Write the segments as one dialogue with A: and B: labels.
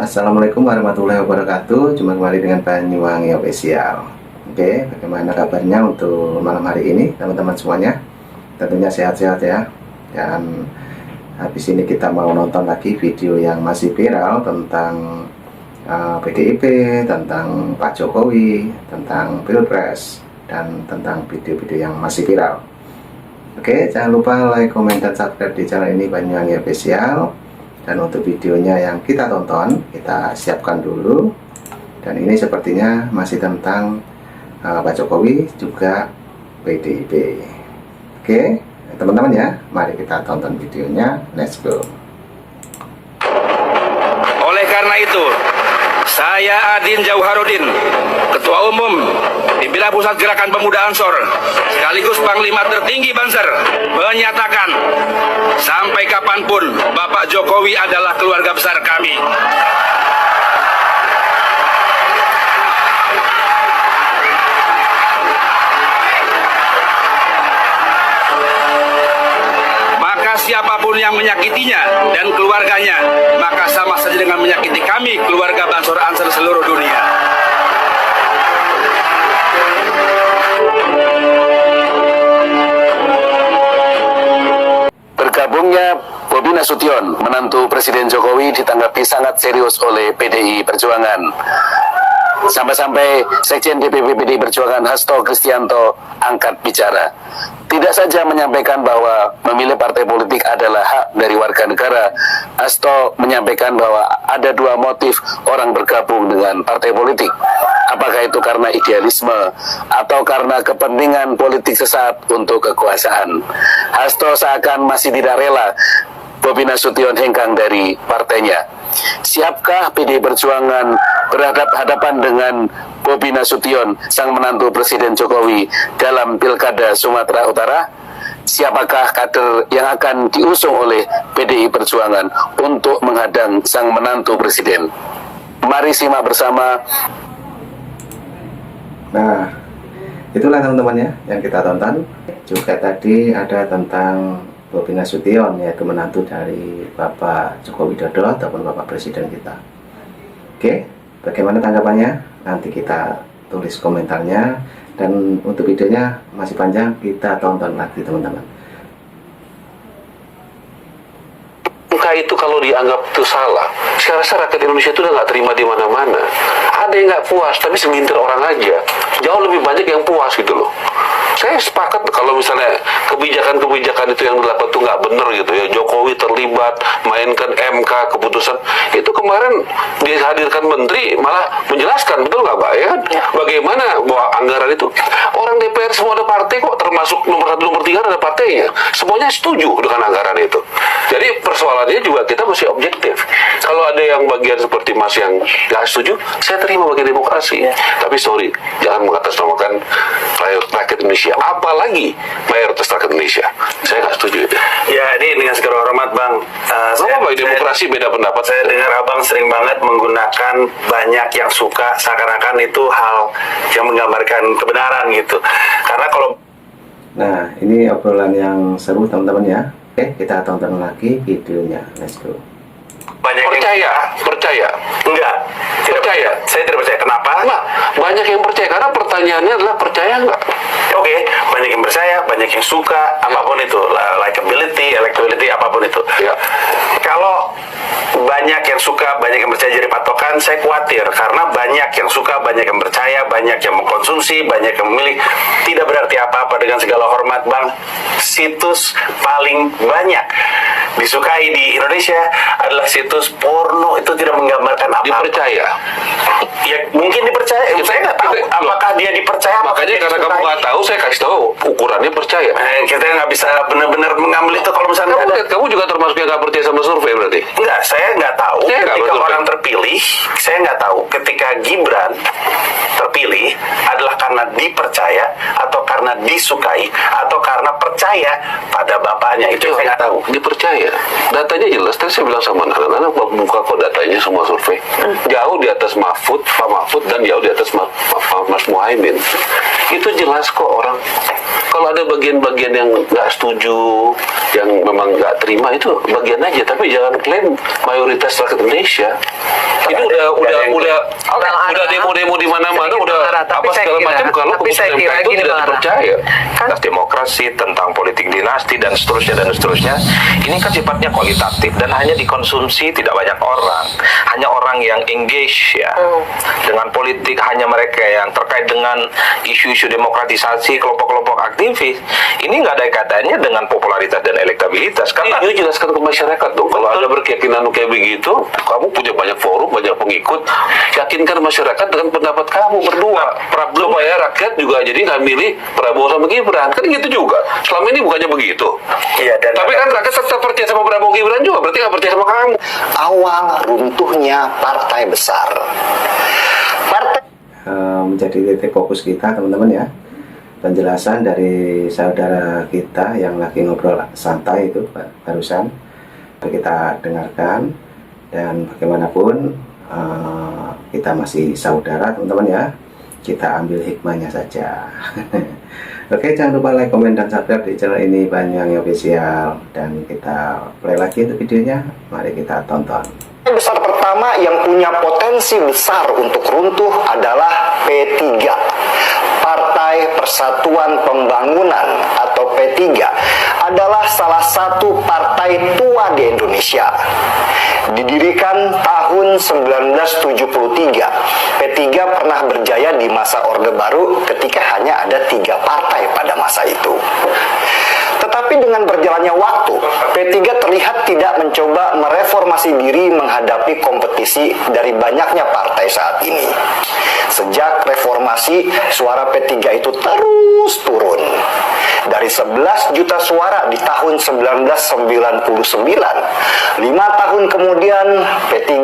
A: Assalamualaikum warahmatullahi wabarakatuh. Jumpa kembali dengan Banyuwangi Official. Oke, bagaimana kabarnya untuk malam hari ini teman-teman semuanya? Tentunya sehat-sehat ya. Dan habis ini kita mau nonton lagi video yang masih viral tentang PDIP, tentang Pak Jokowi, tentang Pilpres, dan tentang video-video yang masih viral. Oke, jangan lupa like, komen, dan subscribe di channel ini Banyuwangi Official. Dan untuk videonya yang kita tonton, kita siapkan dulu. Dan ini sepertinya masih tentang Pak Jokowi juga PDIP. Oke, teman-teman ya, mari kita tonton videonya. Let's go.
B: Oleh karena itu, saya Adin Jauharudin, Ketua Umum Pimpinan Pusat Gerakan Pemuda Ansor, sekaligus Panglima tertinggi Banser, menyatakan sampai kapanpun Bapak Jokowi adalah keluarga besar kami. Maka siapapun yang menyakitinya dan keluarganya, maka sama saja dengan menyakiti kami, keluarga Bansor Ansor seluruh dunia.
C: Bergabungnya Bobi Nasution, menantu Presiden Jokowi, ditanggapi sangat serius oleh PDI Perjuangan. Sampai-sampai Sekjen DPP PDI Perjuangan Hasto Kristianto angkat bicara. Tidak saja menyampaikan bahwa memilih partai politik adalah hak dari warga negara, Hasto menyampaikan bahwa ada dua motif orang bergabung dengan partai politik. Apakah itu karena idealisme atau karena kepentingan politik sesaat untuk kekuasaan? Hasto seakan masih tidak rela Bobi Nasution hengkang dari partainya. Siapkah PDI Perjuangan berhadapan dengan Bobi Nasution, sang menantu Presiden Jokowi, dalam Pilkada Sumatera Utara? Siapakah kader yang akan diusung oleh PDI Perjuangan untuk menghadang sang menantu Presiden? Mari simak bersama.
A: Nah, itulah teman-teman ya yang kita tonton. Juga tadi ada tentang Bobi Nasution, yaitu menantu dari Bapak Joko Widodo ataupun Bapak Presiden kita. Oke, bagaimana tanggapannya? Nanti kita tulis komentarnya. Dan untuk videonya masih panjang, kita tonton lagi teman-teman.
D: Angka itu kalau dianggap itu salah, saya rasa rakyat Indonesia itu udah nggak terima di mana-mana. Ada yang nggak puas, tapi segelintir orang aja. Jauh lebih banyak yang puas gitu loh. Saya sepakat kalau misalnya kebijakan-kebijakan itu yang dilakukan itu nggak benar gitu ya. Jokowi terlibat, mainkan MK keputusan itu kemarin dihadirkan menteri malah menjelaskan, betul nggak Pak? Ya kan? Bagaimana bahwa anggaran itu orang DPR semua ada partai kok, termasuk nomor 1, nomor 3 ada partainya. Semuanya setuju dengan anggaran itu. Jadi persoalannya juga kita masih objektif. Kalau ada yang bagian seperti Mas yang nggak setuju, saya terima bagian demokrasi. Tapi sorry, jangan mengatasnamakan rakyat Indonesia. Apalagi mayoritas rakyat Indonesia. Saya nggak setuju itu.
E: Ya, ini dengan segala hormat Bang.
D: Demokrasi beda pendapat.
E: Saya dengar Abang sering banget menggunakan banyak yang suka seakan-akan itu hal yang menggambarkan kebenaran gitu. Karena kalau
A: Nah, ini obrolan yang seru teman-teman ya. Oke, kita tonton lagi videonya. Let's go.
E: banyak
D: Percaya.
E: enggak, tidak
D: Percaya.
E: Saya tidak percaya. Kenapa?
D: Nah, banyak yang percaya karena pertanyaannya adalah percaya nggak?
E: Oke, banyak yang percaya, banyak yang suka, apapun itu, likability, electability, apapun itu.
D: Ya.
E: Kalau banyak yang suka, banyak yang percaya jadi patokan, saya khawatir karena banyak yang suka, banyak yang percaya, banyak yang mengkonsumsi, banyak yang memilih. Tidak berarti apa-apa. Dengan segala hormat Bang, situs paling banyak disukai di Indonesia adalah situs porno. Itu tidak menggambarkan apa-apa.
D: Dipercaya.
E: Ya mungkin dipercaya. Saya nggak tahu apakah dia dipercaya.
D: Makanya karena kamu nggak tahu, saya kasih tahu ukurannya percaya.
E: Kita nggak bisa benar-benar mengambil itu kalau misalnya
D: Kamu,
E: ada.
D: kamu juga termasuk yang nggak percaya sama survei berarti?
E: Enggak, saya nggak tahu
D: Saya nggak
E: ketika
D: betul,
E: orang
D: Pak.
E: terpilih. Saya nggak tahu ketika Gibran terpilih adalah karena dipercaya atau karena disukai atau karena percaya pada bapaknya. Itu saya nggak tahu.
D: Dipercaya. Datanya jelas. Tadi saya bilang sama anak-anak, buka kok datanya semua survei. Jauh di atas Mahfud, Pak Mahfud, dan jauh di atas Mas Muhaimin. Itu jelas kok orang. Kalau ada bagian-bagian yang nggak setuju, yang memang nggak terima itu bagian aja, tapi jangan klaim mayoritas rakyat Indonesia. Itu udah demo-demo di mana-mana, udah apa segala macam. Kalau keputusan MK itu tidak dipercaya.
F: Kan demokrasi, tentang politik dinasti dan seterusnya, ini kan sifatnya kualitatif dan hanya dikonsumsi tidak banyak orang, hanya orang yang engage ya dengan politik, hanya mereka yang terkait dengan isu-isu demokratisasi, kelompok-kelompok aktivis. Ini nggak ada kaitannya dengan popularitas dan elektabilitas. Karena
D: Ini jelaskan ke masyarakat dong. Kalau Anda berkeyakinan kayak begitu, kamu punya banyak forum, banyak pengikut, yakinkan masyarakat dengan pendapat kamu berdua. Supaya rakyat juga jadi nggak milih Prabowo sama Gibran. Kan gitu juga. Selama ini bukannya begitu.
E: Iya, dan
D: Tapi kan rakyat tetap percaya sama Prabowo Gibran juga. Berarti nggak percaya sama kamu.
G: Awal runtuhnya partai besar. Partai
A: Menjadi titik fokus kita teman-teman ya, penjelasan dari saudara kita yang lagi ngobrol santai itu barusan kita dengarkan, dan bagaimanapun kita masih saudara teman-teman ya, kita ambil hikmahnya saja. Oke, jangan lupa like, komen, dan subscribe di channel ini Banyuwangi Official, dan kita play lagi untuk videonya. Mari kita tonton.
G: besar pertama yang punya potensi besar untuk runtuh adalah P3. Partai Persatuan Pembangunan atau P3 adalah salah satu partai tua di Indonesia. Didirikan tahun 1973, P3 pernah berjaya di masa Orde Baru ketika hanya ada 3 partai pada masa itu. Tetapi dengan berjalannya waktu, P3 terlihat tidak mencoba mereformasi diri menghadapi kompetisi dari banyaknya partai saat ini. Sejak reformasi, suara P3 itu terus turun. Dari 11 juta suara di tahun 1999, 5 tahun kemudian P3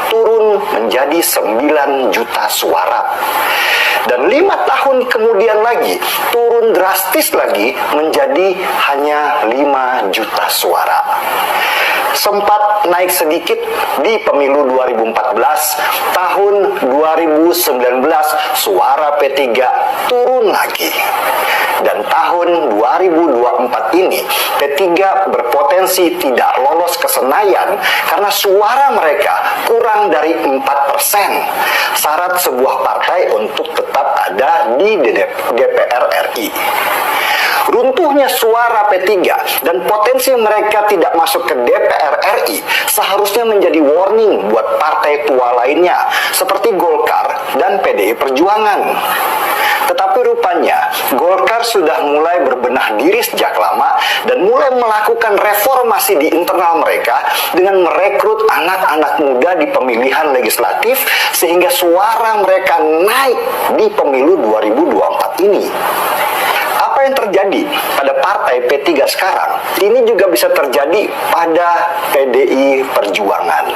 G: turun menjadi 9 juta suara. Dan 5 tahun kemudian lagi turun drastis lagi menjadi hanya 5 juta suara. Sempat naik sedikit di pemilu 2014, tahun 2019 suara P3 turun lagi. Dan tahun 2024 ini P3 berpotensi tidak lolos ke Senayan karena suara mereka kurang dari 4%. Syarat sebuah partai untuk tetap ada di DPR RI. Runtuhnya suara P3 dan potensi mereka tidak masuk ke DPR RI seharusnya menjadi warning buat partai tua lainnya seperti Golkar dan PDI Perjuangan. Tetapi rupanya Golkar sudah mulai berbenah diri sejak lama dan mulai melakukan reformasi di internal mereka dengan merekrut anak-anak muda di pemilihan legislatif sehingga suara mereka naik di pemilu 2024 ini. Apa yang terjadi pada partai P3 sekarang, ini juga bisa terjadi pada PDI Perjuangan.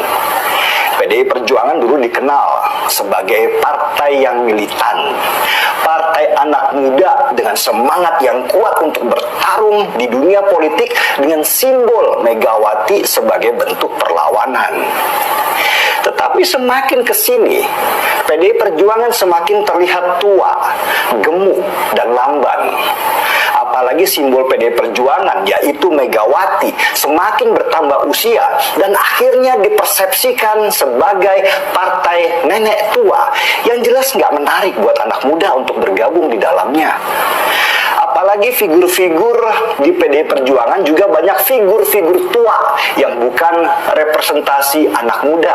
G: PDI Perjuangan dulu dikenal sebagai partai yang militan, partai anak muda dengan semangat yang kuat untuk bertarung di dunia politik dengan simbol Megawati sebagai bentuk perlawanan. Tetapi semakin ke sini, PDI Perjuangan semakin terlihat tua, gemuk, dan lamban. Apalagi simbol PDI Perjuangan yaitu Megawati semakin bertambah usia dan akhirnya dipersepsikan sebagai partai nenek tua yang jelas nggak menarik buat anak muda untuk bergabung di dalamnya. Apalagi figur-figur di PDI Perjuangan juga banyak figur-figur tua yang bukan representasi anak muda.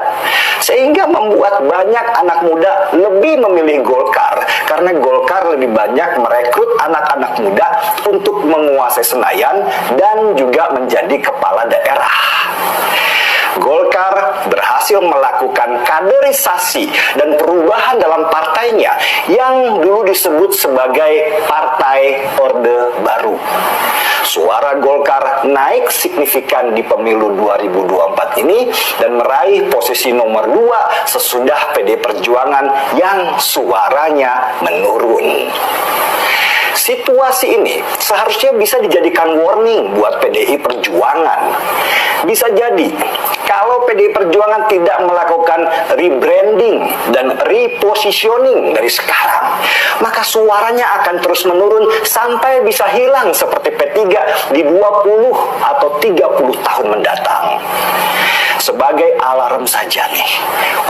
G: Sehingga membuat banyak anak muda lebih memilih Golkar karena Golkar lebih banyak merekrut anak-anak muda untuk menguasai Senayan dan juga menjadi kepala daerah. Golkar berhasil melakukan kaderisasi dan perubahan dalam partainya yang dulu disebut sebagai Partai Orde Baru. Suara Golkar naik signifikan di pemilu 2024 ini dan meraih posisi nomor 2 sesudah PDI Perjuangan yang suaranya menurun. Situasi ini seharusnya bisa dijadikan warning buat PDI Perjuangan. Bisa jadi kalau PDI Perjuangan tidak melakukan rebranding dan repositioning dari sekarang, maka suaranya akan terus menurun sampai bisa hilang seperti P3 di 20 atau 30 tahun mendatang. Sebagai alarm saja nih,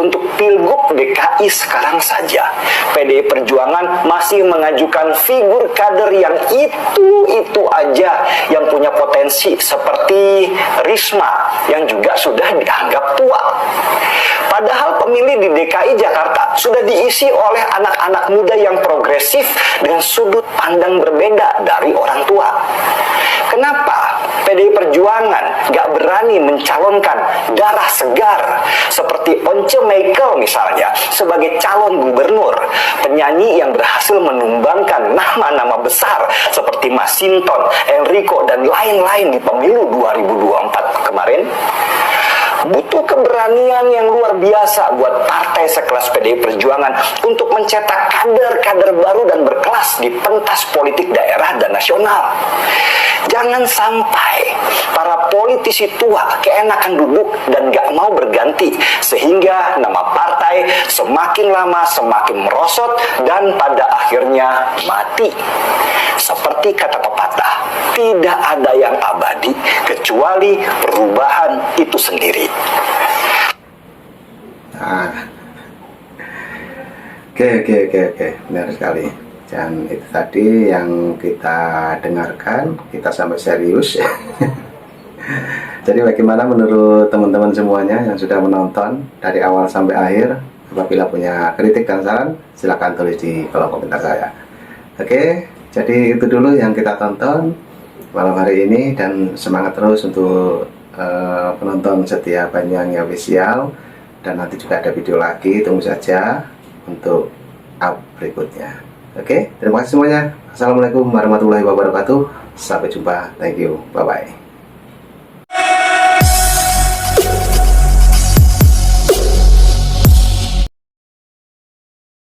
G: untuk Pilgub DKI sekarang saja, PDI Perjuangan masih mengajukan figur kader yang itu aja yang punya potensi seperti Risma yang juga sudah dianggap tua. Padahal pemilih di DKI Jakarta sudah diisi oleh anak-anak muda yang progresif dengan sudut pandang berbeda dari orang tua. Kenapa PDI Perjuangan gak berani mencalonkan darah segar seperti Once Mekel misalnya sebagai calon gubernur, penyanyi yang berhasil menumbangkan nama-nama besar seperti Masinton, Enrico, dan lain-lain di pemilu 2024 kemarin? Butuh keberanian yang luar biasa buat partai sekelas PDI Perjuangan untuk mencetak kader-kader baru dan berkelas di pentas politik daerah dan nasional. Jangan sampai para politisi tua keenakan duduk dan gak mau berganti, sehingga nama partai semakin lama semakin merosot dan pada akhirnya mati. Seperti kata pepatah, tidak ada yang abadi kecuali perubahan itu sendiri.
A: Nah, oke, benar sekali. Dan itu tadi yang kita dengarkan, kita sampai serius. Jadi bagaimana menurut teman-teman semuanya yang sudah menonton dari awal sampai akhir? Apabila punya kritik dan saran, silakan tulis di kolom komentar saya. Oke, jadi itu dulu yang kita tonton malam hari ini, dan semangat terus untuk penonton setia Banyuwangi Official, dan nanti juga ada video lagi, tunggu saja untuk up berikutnya. Oke, terima kasih semuanya. Assalamualaikum warahmatullahi wabarakatuh. Sampai jumpa. Thank you. Bye bye.